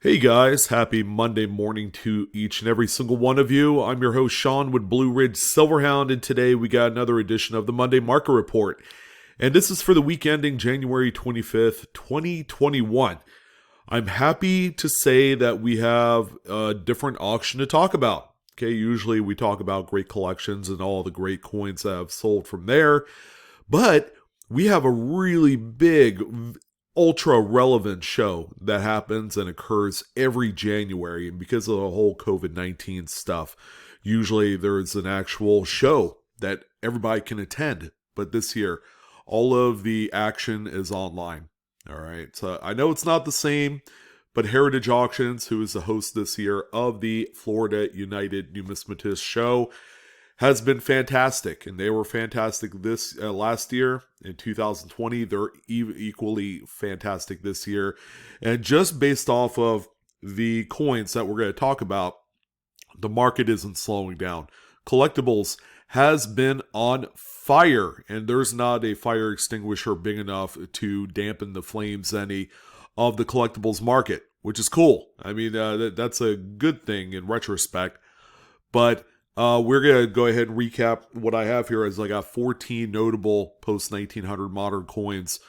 Hey guys, happy Monday morning to each and every single one of you. I'm your host Sean with Blue Ridge Silverhound, and today we got another edition of the Monday Market Report. And this is for the week ending January 25th, 2021. I'm happy to say that we have a different auction to talk about. Okay, usually we talk about great collections and all the great coins that have sold from there, but we have a really big ultra relevant show that happens and occurs every January. And because of the whole COVID-19 stuff, usually there's an actual show that everybody can attend. But this year, all of the action is online. All right. So I know it's not the same, but Heritage Auctions, who is the host this year of the Florida United Numismatist Show, has been fantastic, and they were fantastic this last year in 2020. They're equally fantastic this year, and just based off of the coins that we're going to talk about, the market isn't slowing down. Collectibles has been on fire, and there's not a fire extinguisher big enough to dampen the flames any of the collectibles market, which is cool. I mean, that's a good thing in retrospect, but we're going to go ahead and recap what I have here. As I got 14 notable post-1900 modern coins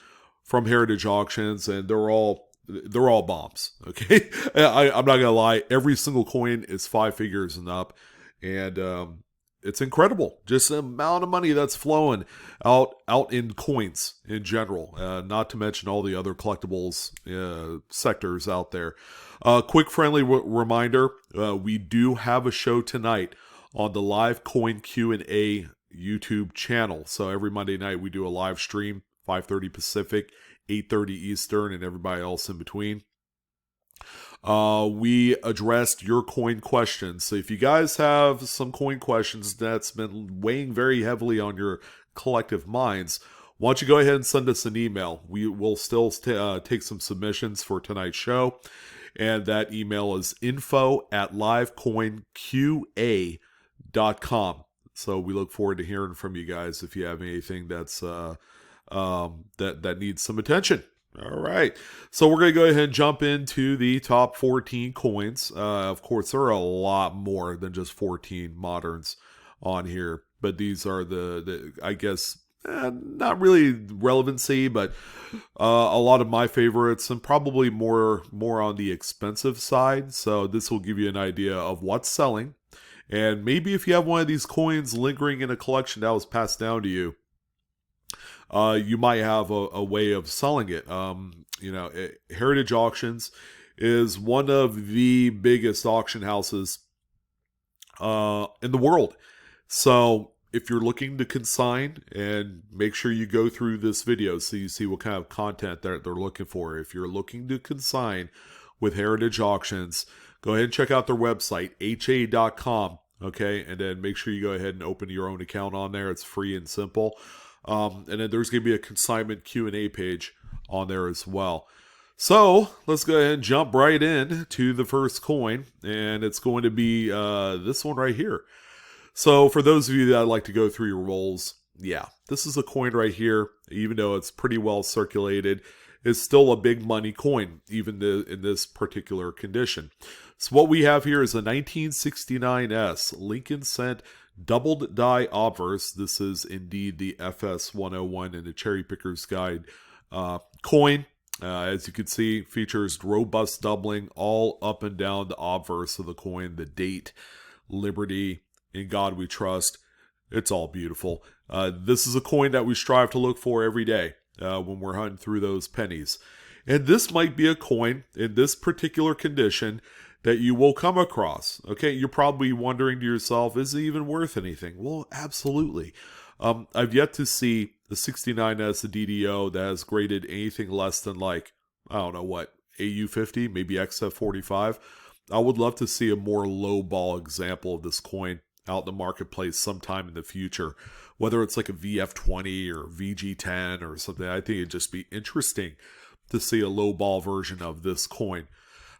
from Heritage Auctions, and they're all bombs, okay? I'm not going to lie. Every single coin is 5 figures and up, and it's incredible. Just the amount of money that's flowing out in coins in general, not to mention all the other collectibles sectors out there. Quick friendly reminder, we do have a show tonight on the live coin Q&A YouTube channel. So every Monday night we do a live stream, 5:30 Pacific, 8:30 Eastern, and everybody else in between. We addressed your coin questions. So if you guys have some coin questions that's been weighing very heavily on your collective minds, why don't you go ahead and send us an email. We will still take some submissions for tonight's show. And that email is info@livecoinqa.com. So we look forward to hearing from you guys if you have anything that's that needs some attention. All right, so we're gonna go ahead and jump into the top 14 coins. Of course, there are a lot more than just 14 moderns on here, but these are the I guess not really relevancy, but a lot of my favorites, and probably more on the expensive side. So this will give you an idea of what's selling. And maybe if you have one of these coins lingering in a collection that was passed down to you, you might have a way of selling it. Heritage Auctions is one of the biggest auction houses in the world. So if you're looking to consign, and make sure you go through this video so you see what kind of content they're looking for. If you're looking to consign with Heritage Auctions, go ahead and check out their website, ha.com, okay? And then make sure you go ahead and open your own account on there. It's free and simple. And then there's going to be a consignment Q&A page on there as well. So let's go ahead and jump right in to the first coin, and it's going to be this one right here. So for those of you that like to go through your rolls, yeah, this is a coin right here. Even though it's pretty well circulated, it's still a big money coin, even in this particular condition. So what we have here is a 1969S Lincoln Cent doubled die obverse. This is indeed the FS 101 in the Cherry Picker's Guide coin. As you can see, features robust doubling all up and down the obverse of the coin. The date, Liberty, In God We Trust. It's all beautiful. This is a coin that we strive to look for every day when we're hunting through those pennies. And this might be a coin in this particular condition that you will come across. Okay, you're probably wondering to yourself, is it even worth anything? Well, absolutely. I've yet to see the 69S, the DDO, that has graded anything less than like, I don't know what, AU50, maybe XF45. I would love to see a more low ball example of this coin out in the marketplace sometime in the future. Whether it's like a VF20 or VG10 or something, I think it'd just be interesting to see a low ball version of this coin.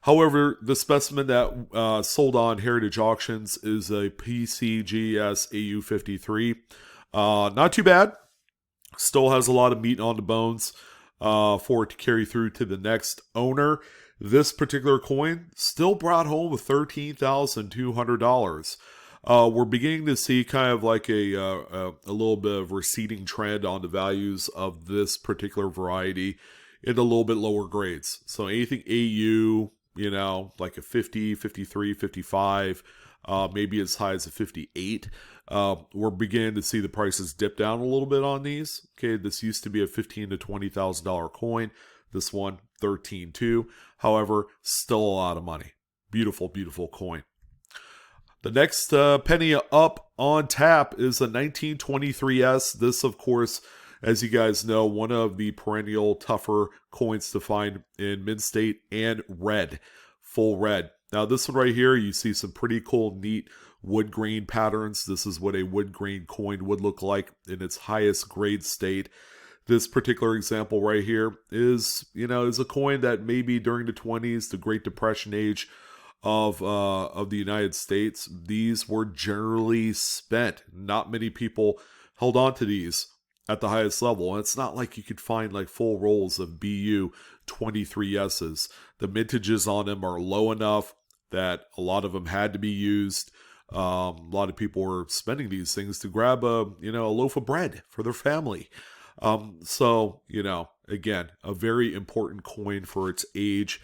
However, the specimen that sold on Heritage Auctions is a PCGS AU53. Not too bad. Still has a lot of meat on the bones for it to carry through to the next owner. This particular coin still brought home $13,200. We're beginning to see kind of like a little bit of receding trend on the values of this particular variety in a little bit lower grades. So anything AU, like a 50, 53, 55, maybe as high as a 58. We're beginning to see the prices dip down a little bit on these. Okay, this used to be a $15,000 to $20,000 coin. This one, $13,200. However, still a lot of money. Beautiful, beautiful coin. The next penny up on tap is a 1923S. This, of course, as you guys know, one of the perennial tougher coins to find in mint state and red, full red. Now this one right here, you see some pretty cool, neat wood grain patterns. This is what a wood grain coin would look like in its highest grade state. This particular example right here is a coin that maybe during the 20s, the Great Depression age of the United States, these were generally spent. Not many people held on to these at the highest level. And it's not like you could find like full rolls of BU 23S's. The mintages on them are low enough that a lot of them had to be used. A lot of people were spending these things to grab a loaf of bread for their family. So, again, a very important coin for its age.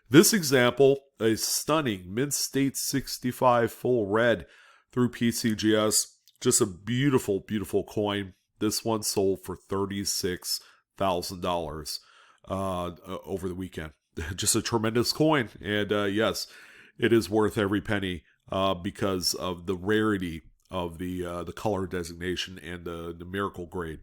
This example, a stunning mint state 65 full red through PCGS. Just a beautiful, beautiful coin. This one sold for $36,000 over the weekend. Just a tremendous coin. And yes, it is worth every penny because of the rarity of the color designation and the numerical grade.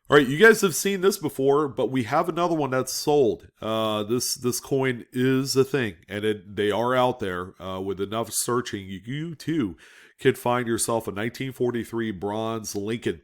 All right, you guys have seen this before, but we have another one that's sold. This coin is a thing, and they are out there with enough searching. You too can find yourself a 1943 bronze Lincoln.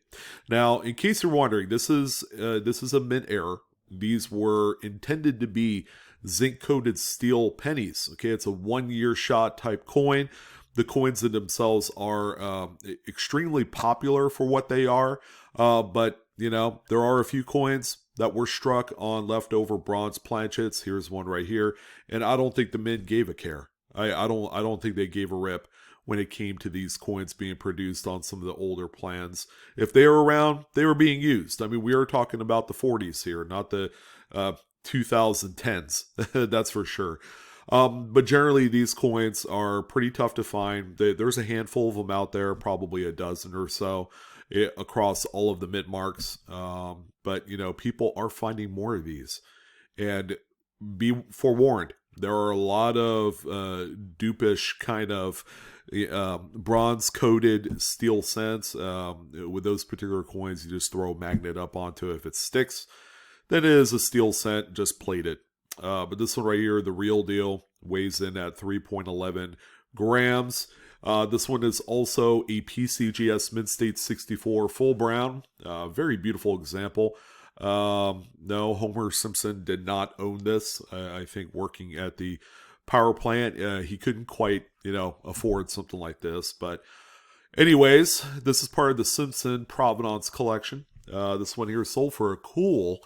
Now, in case you're wondering, this is a mint error. These were intended to be zinc-coated steel pennies. Okay, it's a one-year shot type coin. The coins in themselves are extremely popular for what they are, but there are a few coins that were struck on leftover bronze planchets. Here's one right here, and I don't think the mint gave a care. I don't think they gave a rip when it came to these coins being produced on some of the older plans. If they were around, they were being used. I mean, we are talking about the 40s here, not the 2010s. That's for sure. But generally, these coins are pretty tough to find. There's a handful of them out there, probably a dozen or so across all of the mint marks. But, people are finding more of these. And be forewarned, there are a lot of dupish kind of bronze-coated steel cents. With those particular coins, you just throw a magnet up onto it. If it sticks, then it is a steel cent. Just plate it. But this one right here, the real deal, weighs in at 3.11 grams. This one is also a PCGS Mint State 64 full brown. Very beautiful example. No, Homer Simpson did not own this. I think working at the power plant, he couldn't quite, afford something like this. But anyways, this is part of the Simpson Provenance collection. This one here sold for a cool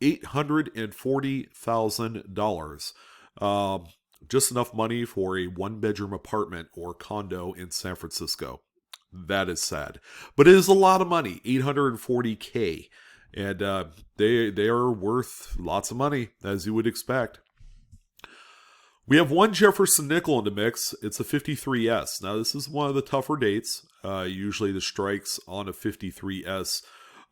$840,000. Just enough money for a one-bedroom apartment or condo in San Francisco. That is sad. But it is a lot of money, $840K. And they are worth lots of money, as you would expect. We have one Jefferson Nickel in the mix. It's a 53S. Now, this is one of the tougher dates. Usually the strikes on a 53S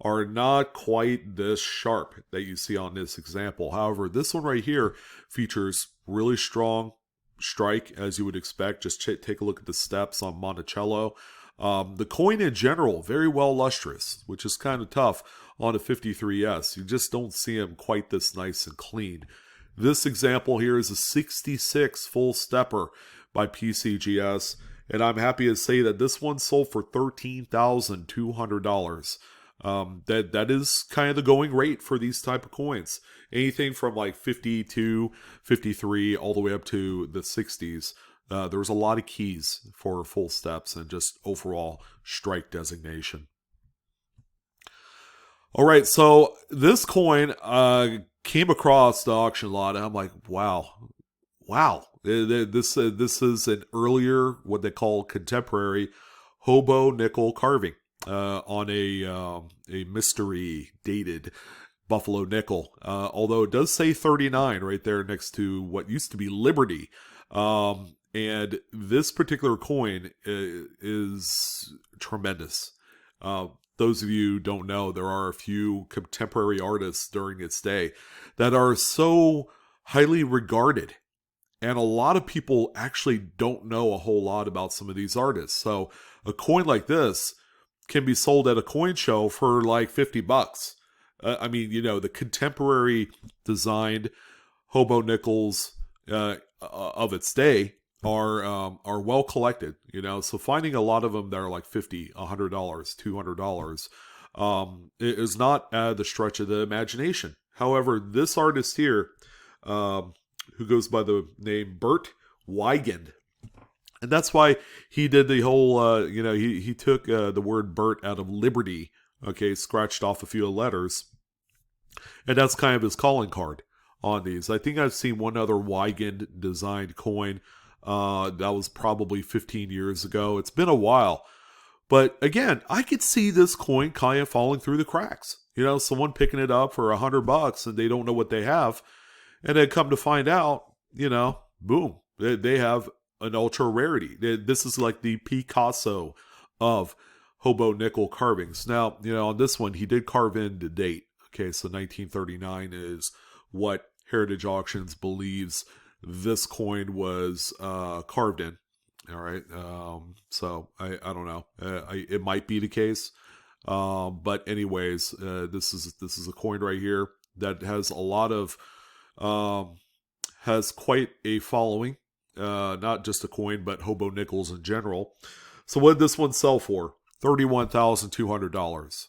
are not quite this sharp that you see on this example. However, this one right here features really strong strike, as you would expect. Just take a look at the steps on Monticello. The coin in general, very well lustrous, which is kind of tough on a 53S. You just don't see them quite this nice and clean. This example here is a 66 full stepper by PCGS, and I'm happy to say that this one sold for $13,200. That is kind of the going rate for these type of coins. Anything from like 52, 53, all the way up to the 60s. There's a lot of keys for full steps and just overall strike designation. All right, so this coin came across the auction lot, and I'm like, wow. This is an earlier, what they call contemporary Hobo nickel carving on a mystery dated Buffalo nickel. Although it does say 39 right there next to what used to be Liberty. And this particular coin is tremendous. Those of you who don't know, there are a few contemporary artists during its day that are so highly regarded. And a lot of people actually don't know a whole lot about some of these artists. So a coin like this can be sold at a coin show for like $50. I mean, the contemporary designed Hobo nickels of its day are well collected, so finding a lot of them that are like $50, $100, $200 is not the stretch of the imagination. However, this artist here, who goes by the name Bert Weigand, and that's why he did the whole, he took the word Bert out of Liberty, okay, scratched off a few letters, and that's kind of his calling card on these. I think I've seen one other Weigand designed coin. That was probably 15 years ago. It's been a while. But again, I could see this coin kind of falling through the cracks. Someone picking it up for $100 and they don't know what they have. And then come to find out, boom, they have an ultra rarity. This is like the Picasso of Hobo nickel carvings. Now, on this one, he did carve in the date. Okay, so 1939 is what Heritage Auctions believes this coin was carved in. All right, so I don't know. It might be the case, but anyways, this is a coin right here that has a lot of has quite a following. Not just a coin, but Hobo nickels in general. So what did this one sell for? $31,200.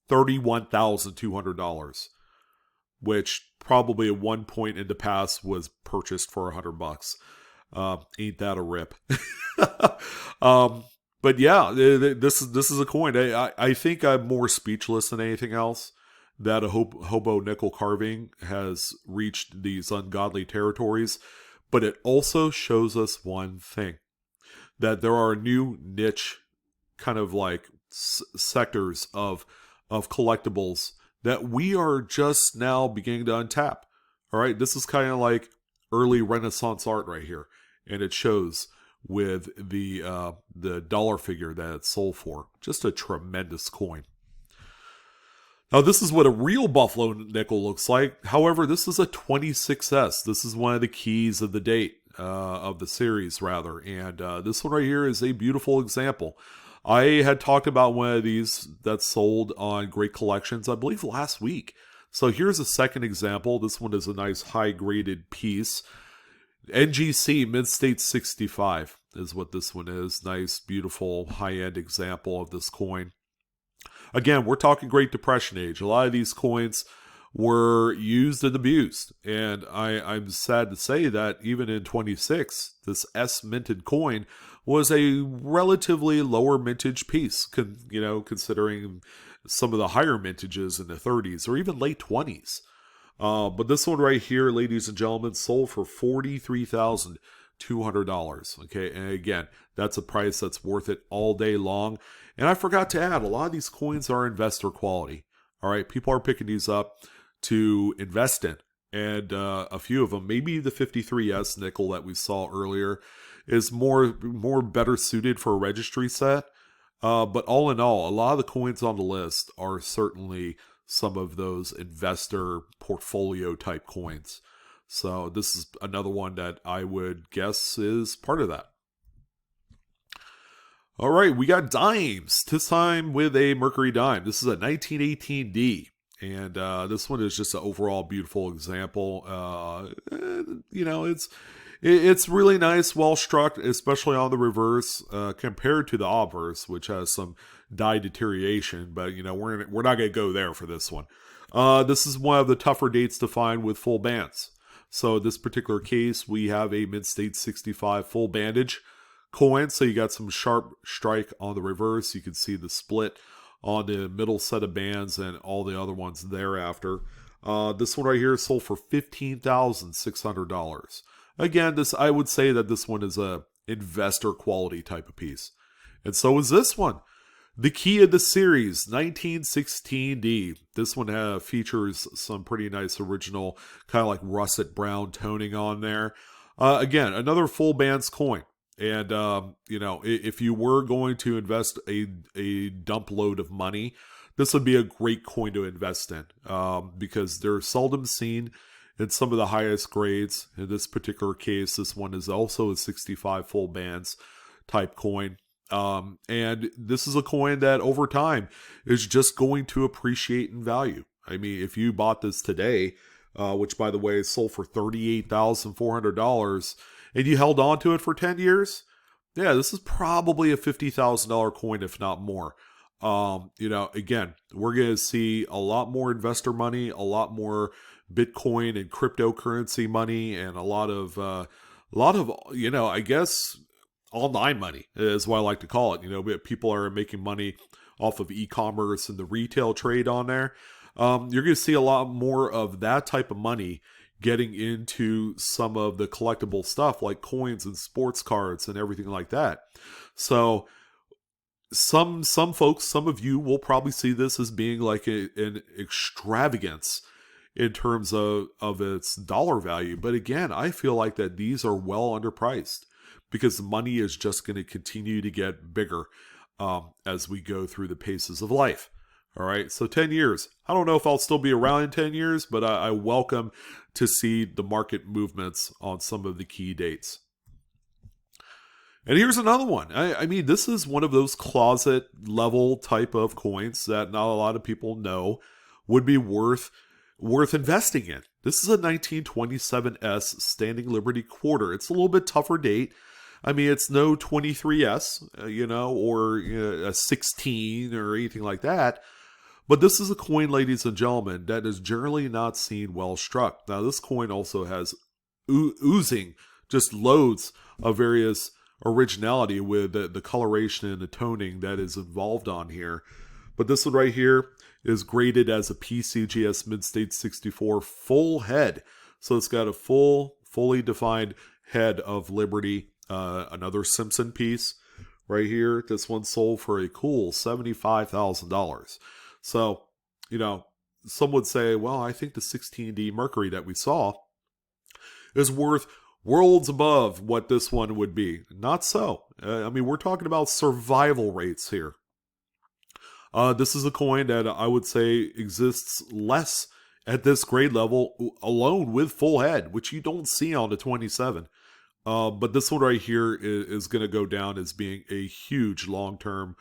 $31,200. Which probably at one point in the past was purchased for $100. Ain't that a rip? But yeah, this is a coin. I think I'm more speechless than anything else that a Hobo nickel carving has reached these ungodly territories. But it also shows us one thing, that there are new niche kind of like sectors of collectibles that we are just now beginning to untap. All right, this is kind of like early Renaissance art right here, and it shows with the dollar figure that it's sold for. Just a tremendous coin. Now, this is what a real Buffalo nickel looks like. However, this is a 26S. This is one of the keys of the date of the series, rather, and this one right here is a beautiful example. I had talked about one of these that sold on Great Collections, I believe, last week. So here's a second example. This one is a nice high-graded piece. NGC Mid-State 65 is what this one is. Nice, beautiful, high-end example of this coin. Again, we're talking Great Depression age. A lot of these coins were used and abused. And I'm sad to say that even in 26, this S-minted coin was a relatively lower mintage piece, considering some of the higher mintages in the 30s or even late 20s. But this one right here, ladies and gentlemen, sold for $43,200. Okay, and again, that's a price that's worth it all day long. And I forgot to add, a lot of these coins are investor quality. All right, people are picking these up to invest in. And a few of them, maybe the 53S nickel that we saw earlier, is more better suited for a registry set. But all in all, a lot of the coins on the list are certainly some of those investor portfolio type coins. So this is another one that I would guess is part of that. All right, we got dimes, this time with a Mercury dime. This is a 1918D. And this one is just an overall beautiful example. It's really nice, well struck, especially on the reverse, compared to the obverse, which has some die deterioration. But we're not going to go there for this one. This is one of the tougher dates to find with full bands. So this particular case, we have a Mid-State 65 full bandage coin. So you got some sharp strike on the reverse. You can see the split on the middle set of bands and all the other ones thereafter. This one right here is sold for $15,600. Again, this I would say that this one is a investor quality type of piece. And so is this one. The key of the series, 1916D. This one features some pretty nice original, kind of like russet brown toning on there. Again, another full bands coin. And, if you were going to invest a dump load of money, this would be a great coin to invest in because they're seldom seen in some of the highest grades. In this particular case, this one is also a 65 full bands type coin. And this is a coin that over time is just going to appreciate in value. I mean, if you bought this today, which by the way is sold for $38,400, and you held on to it for 10 years, yeah, this is probably a $50,000 coin, if not more. Again, we're going to see a lot more investor money, a lot more Bitcoin and cryptocurrency money, and a lot of, I guess, online money is what I like to call it. People are making money off of e-commerce and the retail trade on there. You're going to see a lot more of that type of money getting into some of the collectible stuff like coins and sports cards and everything like that. So some folks, some of you will probably see this as being like an extravagance in terms of its dollar value. But again, I feel like that these are well underpriced, because the money is just going to continue to get bigger as we go through the paces of life. All right, so 10 years. I don't know if I'll still be around in 10 years, but I welcome to see the market movements on some of the key dates. And here's another one. I mean, this is one of those closet level type of coins that not a lot of people know would be worth investing in. This is a 1927S Standing Liberty Quarter. It's a little bit tougher date. I mean, it's no 23S, or a 16 or anything like that. But this is a coin, ladies and gentlemen, that is generally not seen well struck. Now, this coin also has oozing just loads of various originality with the coloration and the toning that is involved on here. But this one right here is graded as a PCGS Mid-State 64 full head. So it's got a fully defined head of Liberty. Another Simpson piece right here. This one sold for a cool $75,000. So, some would say, well, I think the 16D Mercury that we saw is worth worlds above what this one would be. Not so. I mean, we're talking about survival rates here. This is a coin that I would say exists less at this grade level alone with full head, which you don't see on the 27. But this one right here is going to go down as being a huge long-term,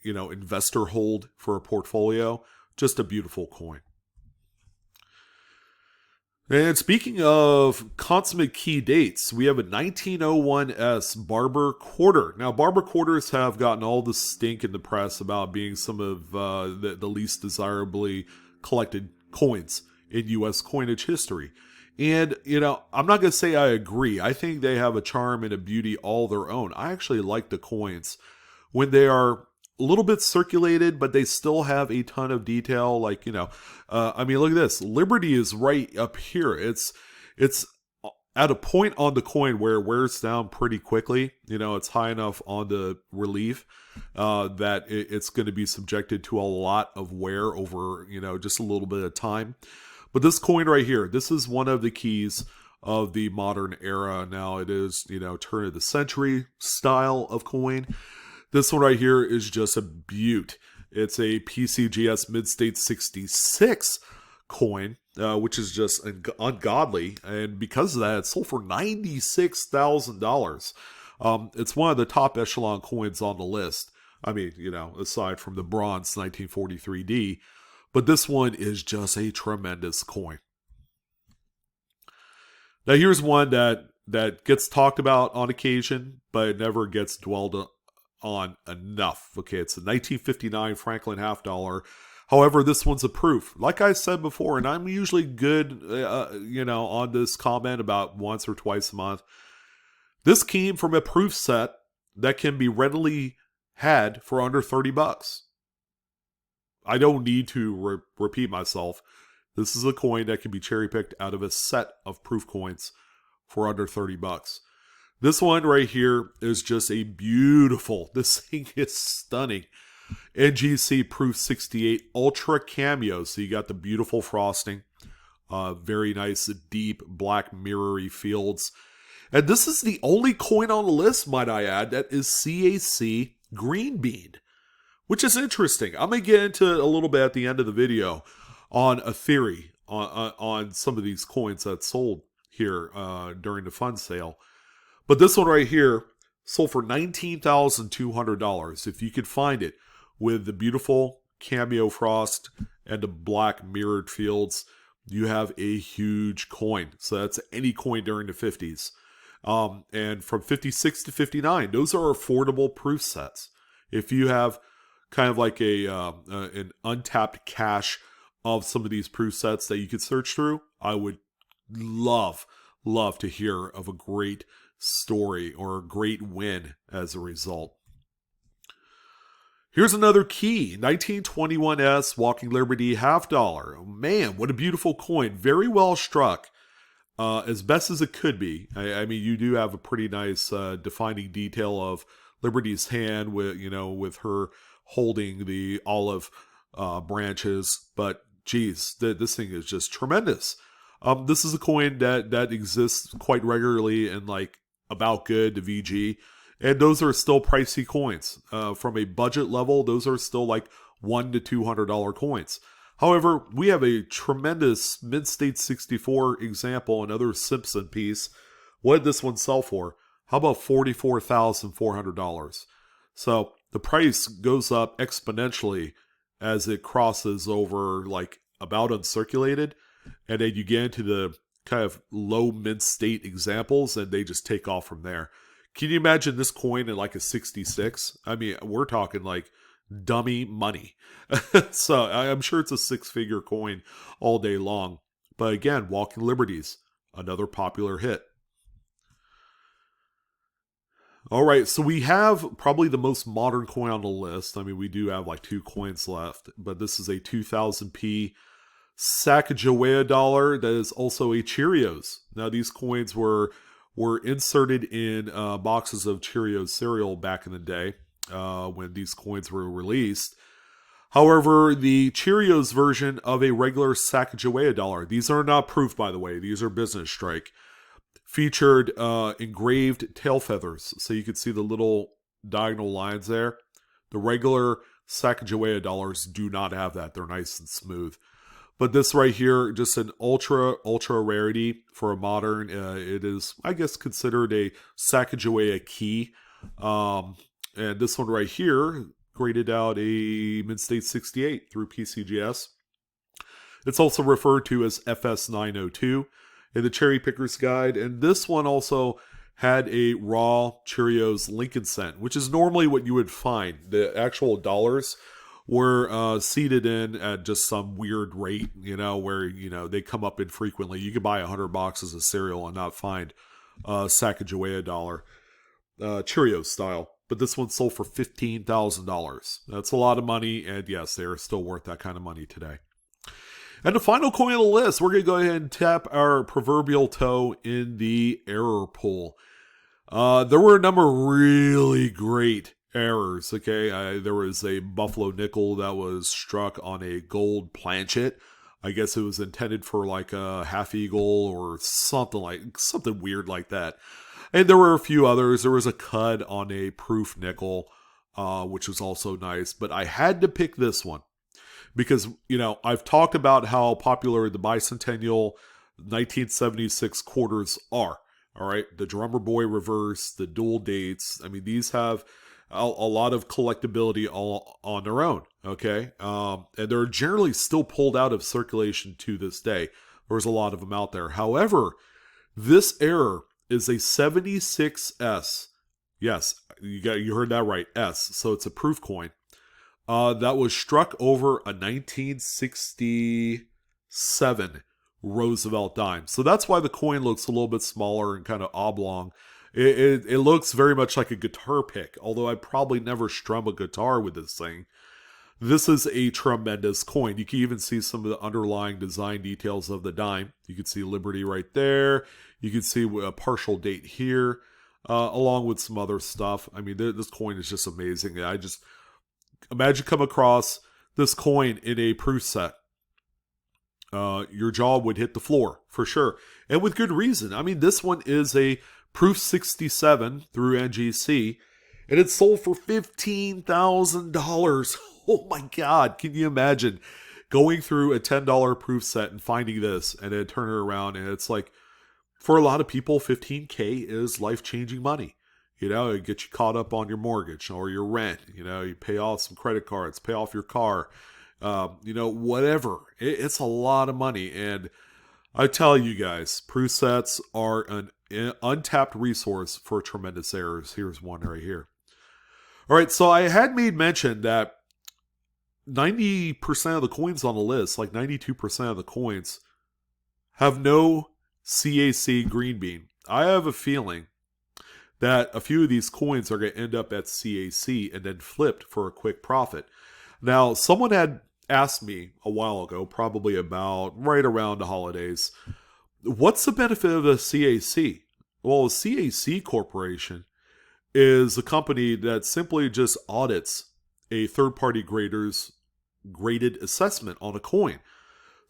investor hold for a portfolio. Just a beautiful coin. And speaking of consummate key dates, we have a 1901S Barber Quarter. Now, Barber Quarters have gotten all the stink in the press about being some of the least desirably collected coins in U.S. coinage history. And, I'm not going to say I agree. I think they have a charm and a beauty all their own. I actually like the coins when they are a little bit circulated, but they still have a ton of detail. Like, I mean, look at this. Liberty is right up here. It's at a point on the coin where it wears down pretty quickly. It's high enough on the relief that it's going to be subjected to a lot of wear over, just a little bit of time. But this coin right here, this is one of the keys of the modern era. Now it is, turn of the century style of coin. This one right here is just a beaut. It's a PCGS Mid-State 66 coin, which is just ungodly. And because of that, it sold for $96,000. It's one of the top echelon coins on the list. I mean, aside from the bronze 1943D. But this one is just a tremendous coin. Now here's one that gets talked about on occasion, but it never gets dwelled on enough. Okay, it's a 1959 Franklin half dollar. However, this one's a proof. Like I said before, and I'm usually good, on this comment about once or twice a month. This came from a proof set that can be readily had for under $30. I don't need to repeat myself. This is a coin that can be cherry picked out of a set of proof coins for under $30. This one right here is just a beautiful, this thing is stunning. NGC Proof 68 Ultra Cameo. So you got the beautiful frosting, very nice deep black mirrory fields. And this is the only coin on the list, might I add, that is CAC green bean, which is interesting. I'm going to get into a little bit at the end of the video on a theory on some of these coins that sold here during the fund sale. But this one right here sold for $19,200. If you could find it with the beautiful cameo frost and the black mirrored fields, you have a huge coin. So that's any coin during the 50s. And from 56 to 59, those are affordable proof sets. If you have kind of like an untapped cache of some of these proof sets that you could search through, I would love to hear of a great story or a great win as a result. Here's another key, 1921S Walking Liberty $50. Man, what a beautiful coin. Very well struck, as best as it could be. I mean, you do have a pretty nice defining detail of Liberty's hand with her holding the olive branches. But geez, this thing is just tremendous. This is a coin that exists quite regularly in like About Good to VG. And those are still pricey coins. From a budget level, those are still like $100 to $200 coins. However, we have a tremendous Mid-State 64 example, another Simpson piece. What did this one sell for? How about $44,400? So the price goes up exponentially as it crosses over like about uncirculated. And then you get into the kind of low mid-state examples and they just take off from there. Can you imagine this coin in like a 66? I mean, we're talking like dummy money. So I'm sure it's a six-figure coin all day long. But again, Walking Liberties, another popular hit. All right, so we have probably the most modern coin on the list. I mean, we do have like 2 coins left, but this is a 2000p Sacagawea dollar that is also a Cheerios. Now, these coins were inserted in boxes of Cheerios cereal back in the day when these coins were released. However, the Cheerios version of a regular Sacagawea dollar, these are not proof, by the way, these are business strike, featured engraved tail feathers. So you could see the little diagonal lines there. The regular Sacagawea dollars do not have that. They're nice and smooth. But this right here, just an ultra rarity for a modern. It is, I guess, considered a Sacagawea key. And this one right here graded out a Mid-State 68 through PCGS. It's also referred to as FS902 in the Cherry Picker's Guide. And this one also had a raw Cheerios Lincoln cent, which is normally what you would find. The actual dollars were seated in at just some weird rate, where, they come up infrequently. You could buy 100 boxes of cereal and not find a Sacagawea dollar, Cheerios style. But this one sold for $15,000. That's a lot of money, and yes, they are still worth that kind of money today. And the final coin on the list, we're going to go ahead and tap our proverbial toe in the error pool. There were a number of really great errors, okay? There was a Buffalo nickel that was struck on a gold planchet. I guess it was intended for like a half eagle or something weird like that. And there were a few others. There was a cud on a proof nickel, which was also nice. But I had to pick this one because, I've talked about how popular the bicentennial 1976 quarters are. All right, the Drummer Boy reverse, the dual dates. I mean, these have a lot of collectability all on their own, okay? And they're generally still pulled out of circulation to this day. There's a lot of them out there. However, this error is a 76S. Yes, you heard that right, S. So it's a proof coin that was struck over a 1967 Roosevelt dime. So that's why the coin looks a little bit smaller and kind of oblong. It looks very much like a guitar pick, although I'd probably never strum a guitar with this thing. This is a tremendous coin. You can even see some of the underlying design details of the dime. You can see Liberty right there. You can see a partial date here, along with some other stuff. I mean, this coin is just amazing. I just imagine come across this coin in a proof set. Your jaw would hit the floor for sure, and with good reason. I mean, this one is a proof 67 through NGC, and it's sold for $15,000. Oh my God, can you imagine going through a $10 proof set and finding this and then turn it around, and it's like, for a lot of people, $15K is life-changing money. You know, it gets you caught up on your mortgage or your rent. You know, you pay off some credit cards, pay off your car, you know, whatever. It's a lot of money. And I tell you guys, proof sets are an untapped resource for tremendous errors. Here's one right here. All right, so I had made mention that 90% of the coins on the list, like 92% of the coins, have no CAC green bean. I have a feeling that a few of these coins are going to end up at CAC and then flipped for a quick profit. Now, someone had asked me a while ago, probably about right around the holidays, what's the benefit of a CAC? Well, a CAC corporation is a company that simply just audits a third-party grader's graded assessment on a coin.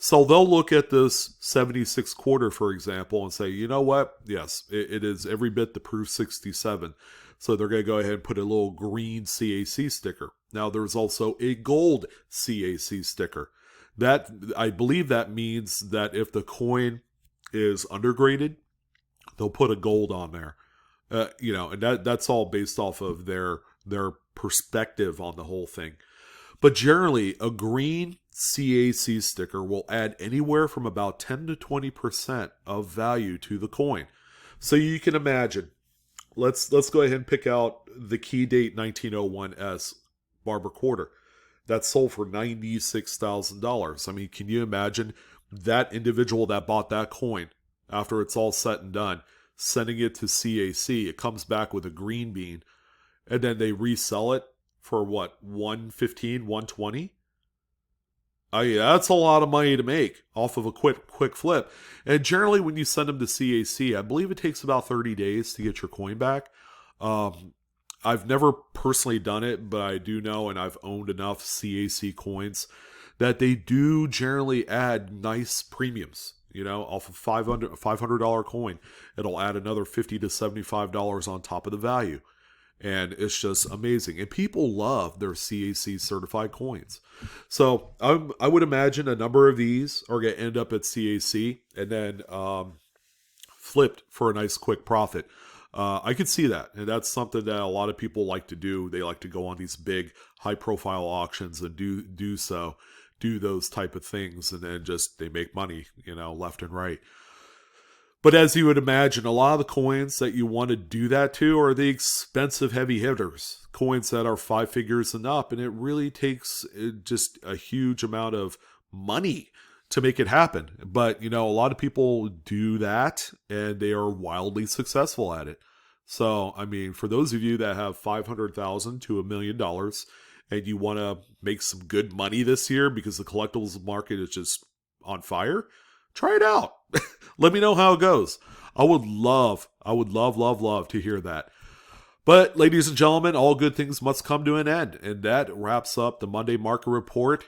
So they'll look at this 76 quarter, for example, and say, you know what? Yes, it is every bit the proof 67. So they're going to go ahead and put a little green CAC sticker. Now, there's also a gold CAC sticker. That, I believe that means that if the coin is undergraded, they'll put a gold on there. You know, and that's all based off of their perspective on the whole thing. But generally, a green CAC sticker will add anywhere from about 10 to 20% of value to the coin. So you can imagine, let's go ahead and pick out the key date 1901S Barber Quarter. That sold for $96,000. I mean, can you imagine that individual that bought that coin after it's all said and done, sending it to CAC, it comes back with a green bean, and then they resell it for what, 115, 120? Yeah, that's a lot of money to make off of a quick flip. And generally, when you send them to CAC, I believe it takes about 30 days to get your coin back. I've never personally done it, but I do know, and I've owned enough CAC coins that they do generally add nice premiums. You know, off of $500 coin, it'll add another $50 to $75 on top of the value. And it's just amazing. And people love their CAC certified coins. So I would imagine a number of these are going to end up at CAC and then flipped for a nice quick profit. I could see that. And that's something that a lot of people like to do. They like to go on these big high profile auctions and do those type of things. And then just they make money, you know, left and right. But as you would imagine, a lot of the coins that you want to do that to are the expensive heavy hitters, coins that are 5 figures and up, and it really takes just a huge amount of money to make it happen. But, you know, a lot of people do that, and they are wildly successful at it. So, I mean, for those of you that have $500,000 to $1 million, and you want to make some good money this year because the collectibles market is just on fire, try it out. Let me know how it goes. I would love to hear that. But ladies and gentlemen, all good things must come to an end. And that wraps up the Monday Market Report,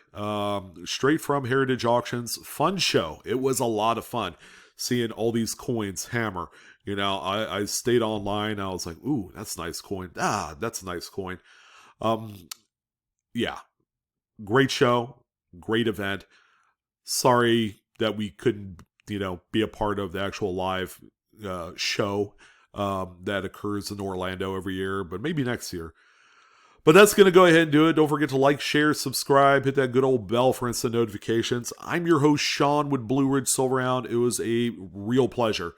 straight from Heritage Auctions. Fun show. It was a lot of fun seeing all these coins hammer. You know, I stayed online. I was like, ooh, that's a nice coin. Ah, that's a nice coin. Yeah, great show. Great event. Sorry that we couldn't, you know, be a part of the actual live show that occurs in Orlando every year, but maybe next year. But that's going to go ahead and do it. Don't forget to like, share, subscribe, hit that good old bell for instant notifications. I'm your host, Sean, with BlueRidgeSilverhound. It was a real pleasure.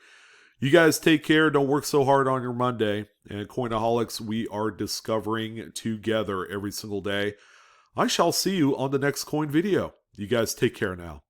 You guys take care. Don't work so hard on your Monday. And Coinaholics, we are discovering together every single day. I shall see you on the next coin video. You guys take care now.